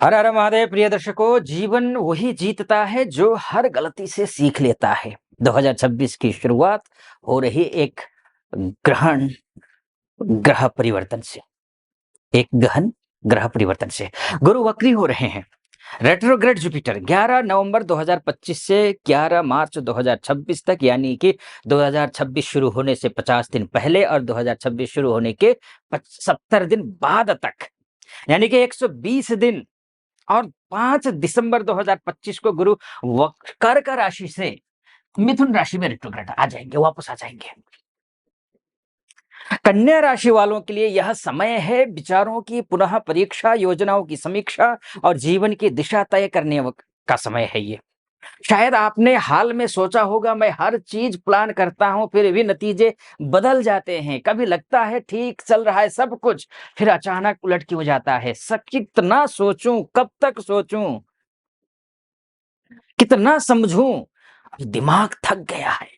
हर हर महादेव प्रिय दर्शकों, जीवन वही जीतता है जो हर गलती से सीख लेता है। 2026 की शुरुआत हो रही एक ग्रहण ग्रह परिवर्तन से, एक गहन ग्रह परिवर्तन से। गुरु वक्री हो रहे हैं। रेट्रोग्रेड जुपिटर 11 नवंबर 2025 से 11 मार्च 2026 तक, यानी कि 2026 शुरू होने से 50 दिन पहले और 2026 शुरू होने के 70 दिन बाद तक, यानी कि 120 दिन और 5 दिसंबर 2025 को गुरु कर्क राशि से मिथुन राशि में रिट्रोग्रेड आ जाएंगे, वापस आ जाएंगे। कन्या राशि वालों के लिए यह समय है विचारों की पुनः परीक्षा, योजनाओं की समीक्षा और जीवन की दिशा तय करने का समय है ये। शायद आपने हाल में सोचा होगा, मैं हर चीज प्लान करता हूं फिर भी नतीजे बदल जाते हैं। कभी लगता है ठीक चल रहा है सब कुछ, फिर अचानक उलट क्यों जाता है। सब कितना सोचूं, कब तक सोचूं, कितना समझूं, अब दिमाग थक गया है।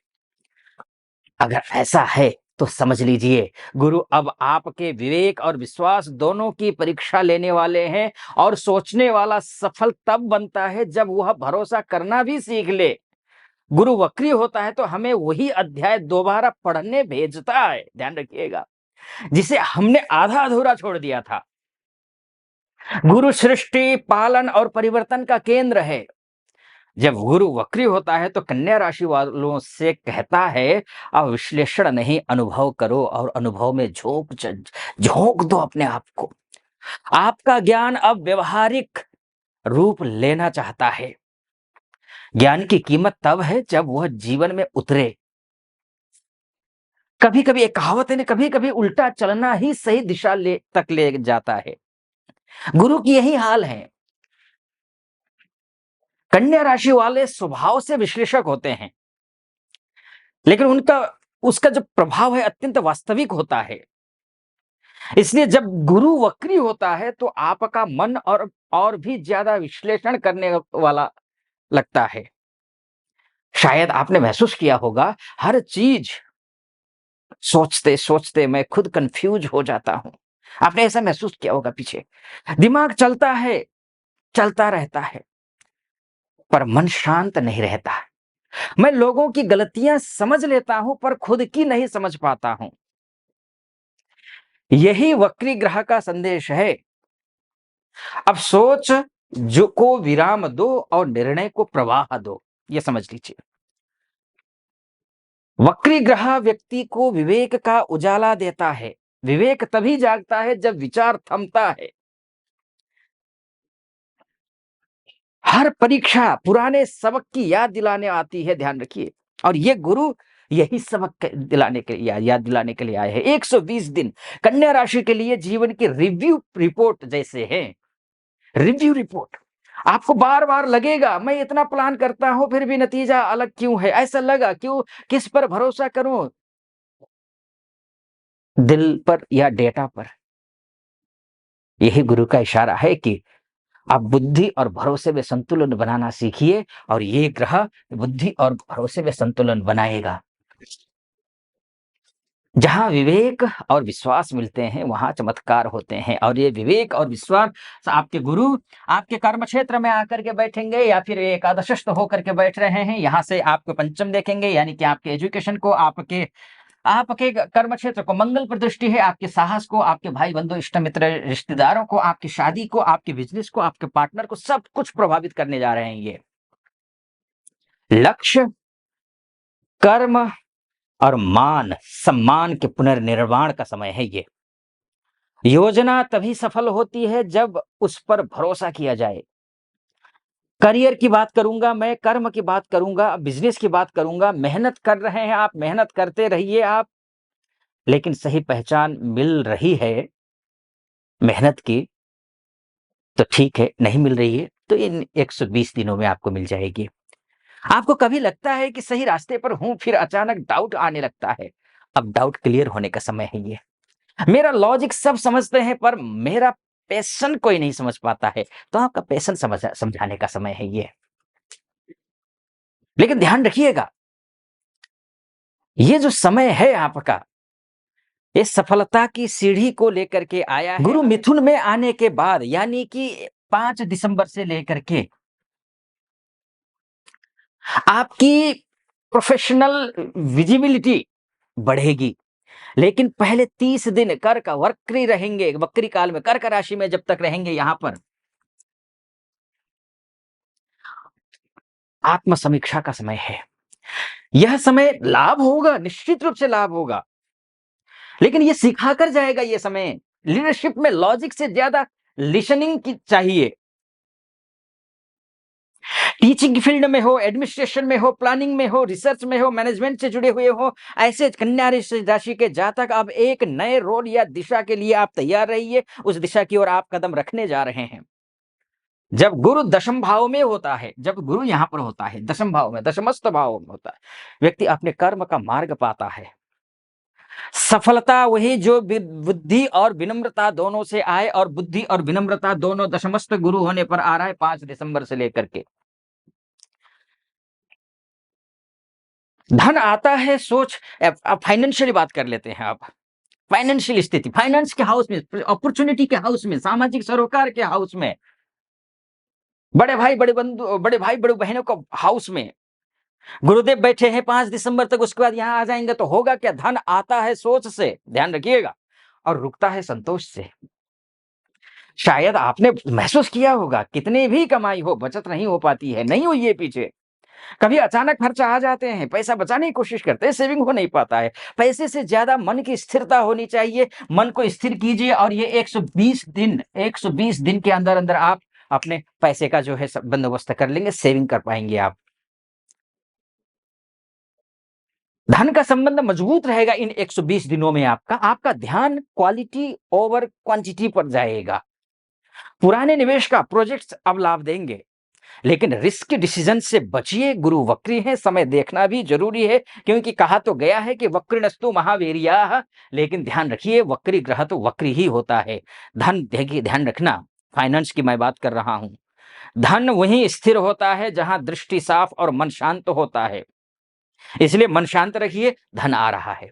अगर ऐसा है तो समझ लीजिए, गुरु अब आपके विवेक और विश्वास दोनों की परीक्षा लेने वाले हैं। और सोचने वाला सफल तब बनता है जब वह भरोसा करना भी सीख ले। गुरु वक्री होता है तो हमें वही अध्याय दोबारा पढ़ने भेजता है, ध्यान रखिएगा, जिसे हमने आधा अधूरा छोड़ दिया था। गुरु सृष्टि, पालन और परिवर्तन का केंद्र है। जब गुरु वक्री होता है तो कन्या राशि वालों से कहता है, अब विश्लेषण नहीं, अनुभव करो और अनुभव में झोंक दो अपने आप को। आपका ज्ञान अब व्यवहारिक रूप लेना चाहता है। ज्ञान की कीमत तब है जब वह जीवन में उतरे। कभी कभी एक कहावत है ना, कभी कभी उल्टा चलना ही सही दिशा तक ले जाता है। गुरु की यही हाल है। कन्या राशि वाले स्वभाव से विश्लेषक होते हैं, लेकिन उसका जो प्रभाव है अत्यंत वास्तविक होता है। इसलिए जब गुरु वक्री होता है तो आपका मन और भी ज्यादा विश्लेषण करने वाला लगता है। शायद आपने महसूस किया होगा, हर चीज सोचते सोचते मैं खुद कंफ्यूज हो जाता हूं। आपने ऐसा महसूस किया होगा पीछे। दिमाग चलता है, चलता रहता है, पर मन शांत नहीं रहता। मैं लोगों की गलतियां समझ लेता हूं पर खुद की नहीं समझ पाता हूं। यही वक्री ग्रह का संदेश है। अब सोच जो को विराम दो और निर्णय को प्रवाह दो, ये समझ लीजिए। वक्री ग्रह व्यक्ति को विवेक का उजाला देता है। विवेक तभी जागता है जब विचार थमता है। हर परीक्षा पुराने सबक की याद दिलाने आती है, ध्यान रखिए। और ये गुरु यही सबक दिलाने के लिए, याद दिलाने के लिए आए हैं। 120 दिन कन्या राशि के लिए जीवन की रिव्यू रिपोर्ट जैसे हैं। Review report. आपको बार बार लगेगा, मैं इतना प्लान करता हूं फिर भी नतीजा अलग क्यों है, ऐसा लगा क्यों, किस पर भरोसा करूं, दिल पर या डेटा पर। यही गुरु का इशारा है कि आप बुद्धि और भरोसे में संतुलन बनाना सीखिए, और ये ग्रह बुद्धि और भरोसे में संतुलन बनाएगा। जहां विवेक और विश्वास मिलते हैं वहां चमत्कार होते हैं। और ये विवेक और विश्वास आपके गुरु आपके कर्म क्षेत्र में आकर के बैठेंगे, या फिर एकादशस्थ होकर के बैठ रहे हैं। यहां से आपको पंचम देखेंगे, यानी कि आपके एजुकेशन को, आपके आपके कर्म क्षेत्र को मंगल पर दृष्टि है, आपके साहस को, आपके भाई बंधु इष्ट मित्र रिश्तेदारों को, आपकी शादी को, आपके बिजनेस को, आपके पार्टनर को, सब कुछ प्रभावित करने जा रहे हैं। ये लक्ष्य, कर्म और मान सम्मान के पुनर्निर्माण का समय है। ये योजना तभी सफल होती है जब उस पर भरोसा किया जाए। करियर की बात करूंगा मैं, कर्म की बात करूंगा, बिजनेस की बात करूंगा। मेहनत कर रहे हैं आप, मेहनत करते रहिए आप। लेकिन सही पहचान मिल रही है मेहनत की तो ठीक है, नहीं मिल रही है तो इन 120 दिनों में आपको मिल जाएगी। आपको कभी लगता है कि सही रास्ते पर हूं, फिर अचानक डाउट आने लगता है। अब डाउट क्लियर होने का समय है ये। मेरा लॉजिक सब समझते हैं पर मेरा पैशन कोई नहीं समझ पाता है, तो आपका पैशन समझाने का समय है ये। लेकिन ध्यान रखिएगा, ये जो समय है आपका, ये सफलता की सीढ़ी को लेकर के आया है। गुरु मिथुन में आने के बाद, यानी कि 5 दिसंबर से लेकर के आपकी प्रोफेशनल विजिबिलिटी बढ़ेगी। लेकिन पहले 30 दिन कर्क वक्री रहेंगे, वक्री काल में कर्क राशि में जब तक रहेंगे यहां पर आत्म समीक्षा का समय है। यह समय लाभ होगा, निश्चित रूप से लाभ होगा, लेकिन ये सिखा कर जाएगा ये समय। लीडरशिप में लॉजिक से ज्यादा लिसनिंग की चाहिए। टीचिंग फील्ड में हो, एडमिनिस्ट्रेशन में हो, प्लानिंग में हो, रिसर्च में हो, मैनेजमेंट से जुड़े हुए हो, ऐसे कन्या राशि के जातक अब एक नए रोल या दिशा के लिए आप तैयार रहिए। उस दिशा की ओर आप कदम रखने जा रहे हैं। जब गुरु दशम भाव में होता है, जब गुरु यहां पर होता है दशम भाव में, दशमस्थ भाव में होता है, व्यक्ति अपने कर्म का मार्ग पाता है। सफलता वही जो बुद्धि और विनम्रता दोनों से आए, और बुद्धि और विनम्रता दोनों दशमस्थ गुरु होने पर आ रहा है 5 दिसंबर से लेकर के। धन आता है, सोच। अब फाइनेंशियली बात कर लेते हैं। आप फाइनेंशियल स्थिति, फाइनेंस के हाउस में, अपॉर्चुनिटी के हाउस में, सामाजिक सरोकार के हाउस में, बड़े भाई बड़े बंधु, बड़े भाई बड़े बहनों को हाउस में गुरुदेव बैठे हैं 5 दिसंबर तक। उसके बाद यहां आ जाएंगे तो होगा क्या? धन आता है सोच से, ध्यान रखिएगा, और रुकता है संतोष से। शायद आपने महसूस किया होगा, कितनी भी कमाई हो बचत नहीं हो पाती है, नहीं हुई है पीछे। कभी अचानक खर्च आ जाते हैं, पैसा बचाने की कोशिश करते हैं, सेविंग हो नहीं पाता है। पैसे से ज्यादा मन की स्थिरता होनी चाहिए। मन को स्थिर कीजिए, और ये 120 दिन के अंदर अंदर आप अपने पैसे का जो है बंदोबस्त कर लेंगे, सेविंग कर पाएंगे आप। धन का संबंध मजबूत रहेगा इन 120 दिनों में। आपका ध्यान क्वालिटी ओवर क्वांटिटी पर जाएगा। पुराने निवेश का प्रोजेक्ट्स अब लाभ देंगे, लेकिन रिस्क डिसीजन से बचिए। गुरु वक्री है, समय देखना भी जरूरी है, क्योंकि कहा तो गया है कि वक्रिणस्तु महावीरियाः, लेकिन ध्यान रखिए वक्री ग्रह तो वक्री ही होता है। धन देखिए, ध्यान रखना, फाइनेंस की मैं बात कर रहा हूं। धन वहीं स्थिर होता है जहां दृष्टि साफ और मन शांत होता है। इसलिए मन शांत रखिए, धन आ रहा है।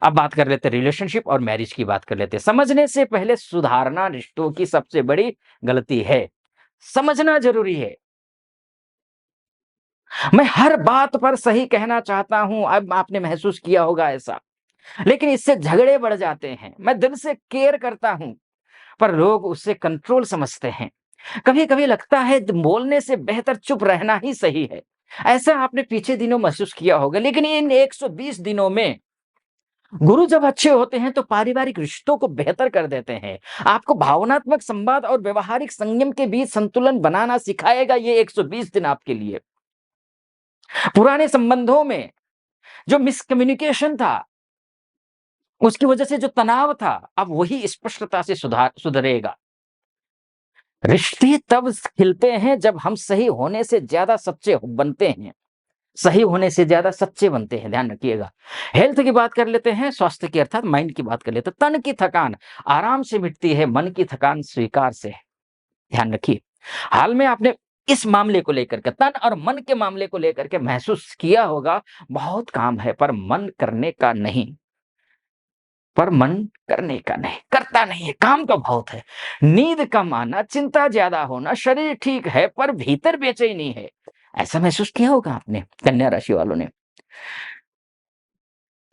अब बात कर लेते हैं रिलेशनशिप और मैरिज की बात कर लेते हैं। समझने से पहले सुधारना रिश्तों की सबसे बड़ी गलती है। समझना जरूरी है। मैं हर बात पर सही कहना चाहता हूं, अब आपने महसूस किया होगा ऐसा, लेकिन इससे झगड़े बढ़ जाते हैं। मैं दिल से केयर करता हूं, पर लोग उससे कंट्रोल समझते हैं। कभी कभी लगता है बोलने से बेहतर चुप रहना ही सही है। ऐसा आपने पीछे दिनों महसूस किया होगा, लेकिन इन 120 दिनों में गुरु जब अच्छे होते हैं तो पारिवारिक रिश्तों को बेहतर कर देते हैं। आपको भावनात्मक संवाद और व्यवहारिक संयम के बीच संतुलन बनाना सिखाएगा ये 120 दिन आपके लिए। पुराने संबंधों में जो मिसकम्युनिकेशन था, उसकी वजह से जो तनाव था, अब वही स्पष्टता से सुधरेगा। रिश्ते तब खिलते हैं जब हम सही होने से ज्यादा सच्चे बनते हैं। सही होने से ज्यादा सच्चे बनते हैं, ध्यान रखिएगा। हेल्थ की बात कर लेते हैं, स्वास्थ्य की अर्थात माइंड की बात कर लेते हैं। तन की थकान आराम से मिटती है, मन की थकान स्वीकार से है। ध्यान रखिए, हाल में आपने इस मामले को लेकर के, तन और मन के मामले को लेकर के महसूस किया होगा, बहुत काम है पर मन करने का नहीं। पर मन करने का नहीं, करता नहीं है, काम तो बहुत है। नींद कम आना, चिंता ज्यादा होना, शरीर ठीक है पर भीतर बेचैनी है। ऐसा महसूस किया होगा आपने, कन्या राशि वालों ने।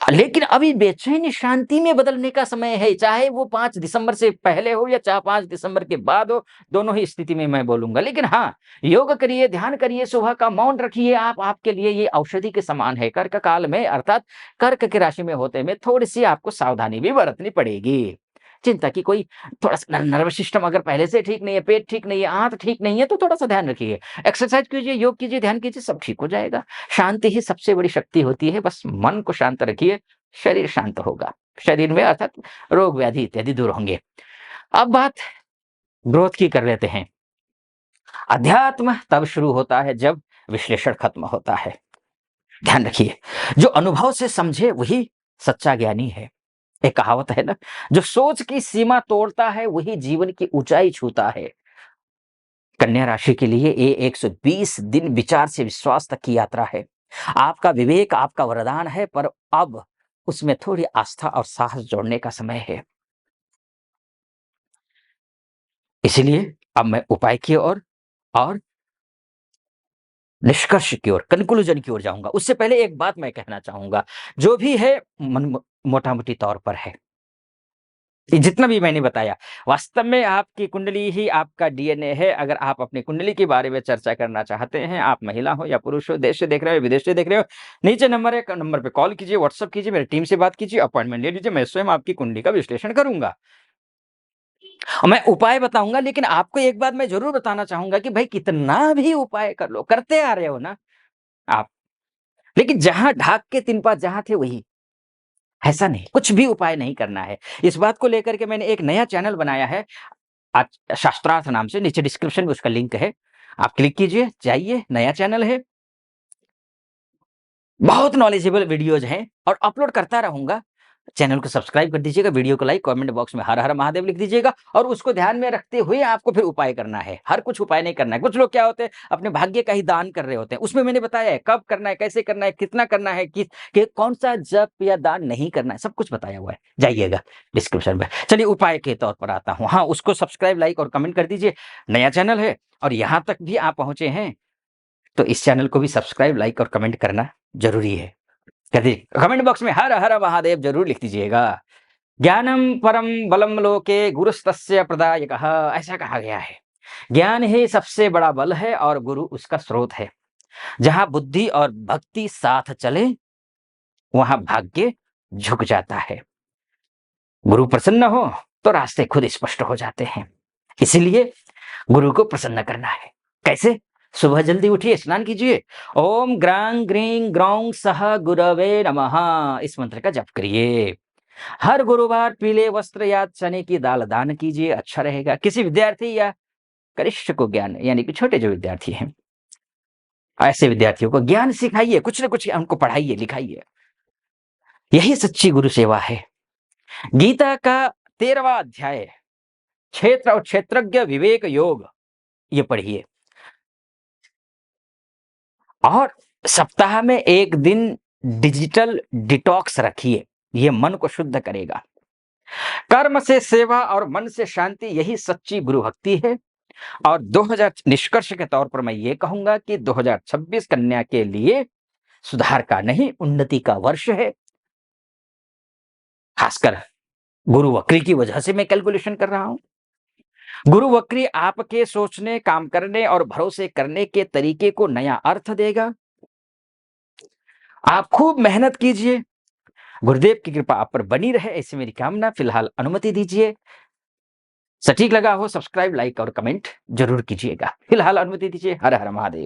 लेकिन अभी बेचैनी शांति में बदलने का समय है, चाहे वो 5 दिसंबर से पहले हो या चाहे 5 दिसंबर के बाद हो, दोनों ही स्थिति में मैं बोलूंगा। लेकिन हाँ, योग करिए, ध्यान करिए, सुबह का मौन रखिए। आपके लिए ये औषधि के समान है। कर्क काल में, अर्थात कर्क की राशि में होते में थोड़ी सी आपको सावधानी भी बरतनी पड़ेगी। चिंता की कोई, थोड़ा सा नर्वस सिस्टम अगर पहले से ठीक नहीं है, पेट ठीक नहीं है, आंत ठीक नहीं है, तो थोड़ा सा ध्यान रखिए। एक्सरसाइज कीजिए, योग कीजिए, ध्यान कीजिए, सब ठीक हो जाएगा। शांति ही सबसे बड़ी शक्ति होती है। बस मन को शांत रखिए, शरीर शांत होगा। शरीर में अर्थात रोग व्याधि इत्यादि दूर होंगे। अब बात ग्रोथ की कर लेते हैं। अध्यात्म तब शुरू होता है जब विश्लेषण खत्म होता है। ध्यान रखिए, जो अनुभव से समझे वही सच्चा ज्ञानी है। एक कहावत है ना, जो सोच की सीमा तोड़ता है वही जीवन की ऊंचाई छूता है। कन्या राशि के लिए ये 120 दिन विचार से विश्वास तक की यात्रा है। आपका विवेक आपका वरदान है, पर अब उसमें थोड़ी आस्था और साहस जोड़ने का समय है। इसलिए अब मैं उपाय की ओर और निष्कर्ष की ओर, कंक्लूजन की ओर जाऊँगा। उससे पहले एक बात मैं कहना चाहूँगा, जो भी है मोटा-मोटी तौर पर है। ये जितना भी मैंने बताया, वास्तव में आपकी कुंडली ही आपका डीएनए है। अगर आप अपनी कुंडली के बारे में चर्चा करना चाहते हैं, आप महिला हो या पुरुष हो, देश से देख रहे हो, विदेश से देख रहे हो, नीचे नंबर है, नंबर पे कॉल कीजिए, व्हाट्सएप कीजिए, मेरी टीम से बात कीजिए, अपॉइंटमेंट ले लीजिए, मैं स्वयं आपकी कुंडली का विश्लेषण करूँगा। और मैं उपाय बताऊँगा, लेकिन आपको एक बात मैं ज़रूर बताना चाहूँगा कि भाई कितना भी उपाय कर लो, करते आ रहे हो ना आप, लेकिन जहाँ ढाक के 3 पात जहाँ थे वही। ऐसा नहीं, कुछ भी उपाय नहीं करना है। इस बात को लेकर के मैंने एक नया चैनल बनाया है, आज शास्त्रार्थ नाम से, नीचे डिस्क्रिप्शन में उसका लिंक है। आप क्लिक कीजिए, जाइए, नया चैनल है। बहुत नॉलेजेबल वीडियोज़ हैं और अपलोड करता रहूँगा। चैनल को सब्सक्राइब कर दीजिएगा, वीडियो को लाइक, कमेंट बॉक्स में हर हर महादेव लिख दीजिएगा और उसको ध्यान में रखते हुए आपको फिर उपाय करना है। हर कुछ उपाय नहीं करना है। कुछ लोग क्या होते हैं, अपने भाग्य का ही दान कर रहे होते हैं। उसमें मैंने बताया है कब करना है, कैसे करना है, कितना करना है, कौन-सा जप या दान नहीं करना है, सब कुछ बताया हुआ है। जाइएगा डिस्क्रिप्शन में। चलिए उपाय के तौर पर आता हूँ। हाँ, उसको सब्सक्राइब, लाइक और कमेंट कर दीजिए। नया चैनल है और यहाँ तक भी आप पहुँचे हैं, तो इस चैनल को भी सब्सक्राइब, लाइक और कमेंट करना ज़रूरी है। कर दीजिए। कमेंट बॉक्स में हर हर महादेव ज़रूर लिख दीजिएगा। ज्ञानम परम बलम लोके गुरुस्तस्य प्रदायकः, ऐसा कहा गया है। ज्ञान ही सबसे बड़ा बल है और गुरु उसका स्रोत है। जहाँ बुद्धि और भक्ति साथ चले, वहाँ भाग्य झुक जाता है। गुरु प्रसन्न हो तो रास्ते खुद स्पष्ट हो जाते हैं। इसीलिए गुरु को प्रसन्न करना है। कैसे? सुबह जल्दी उठिए, स्नान कीजिए। ओम ग्रां ग्रीं ग्रौं सह गुरवे नमः, इस मंत्र का जप करिए। हर गुरुवार पीले वस्त्र या चने की दाल दान कीजिए, अच्छा रहेगा। किसी विद्यार्थी या कनिष्ठ को ज्ञान, यानी कि छोटे जो विद्यार्थी हैं, ऐसे विद्यार्थियों को ज्ञान सिखाइए, कुछ न कुछ उनको पढ़ाइए, लिखाइए। यही सच्ची गुरु सेवा है। गीता का 13वां अध्याय, क्षेत्र और क्षेत्रज्ञ विवेक योग, ये पढ़िए और सप्ताह में 1 दिन डिजिटल डिटॉक्स रखिए, ये मन को शुद्ध करेगा। कर्म से सेवा और मन से शांति, यही सच्ची गुरु भक्ति है। और 2000 निष्कर्ष के तौर पर मैं ये कहूँगा कि 2026 कन्या के लिए सुधार का नहीं, उन्नति का वर्ष है। खासकर गुरु वक्री की वजह से मैं कैलकुलेशन कर रहा हूँ। गुरु वक्री आपके सोचने, काम करने और भरोसे करने के तरीके को नया अर्थ देगा। आप खूब मेहनत कीजिए। गुरुदेव की कृपा आप पर बनी रहे, ऐसी मेरी कामना। फिलहाल अनुमति दीजिए। सटीक लगा हो सब्सक्राइब, लाइक और कमेंट जरूर कीजिएगा। फिलहाल अनुमति दीजिए। हर हर महादेव।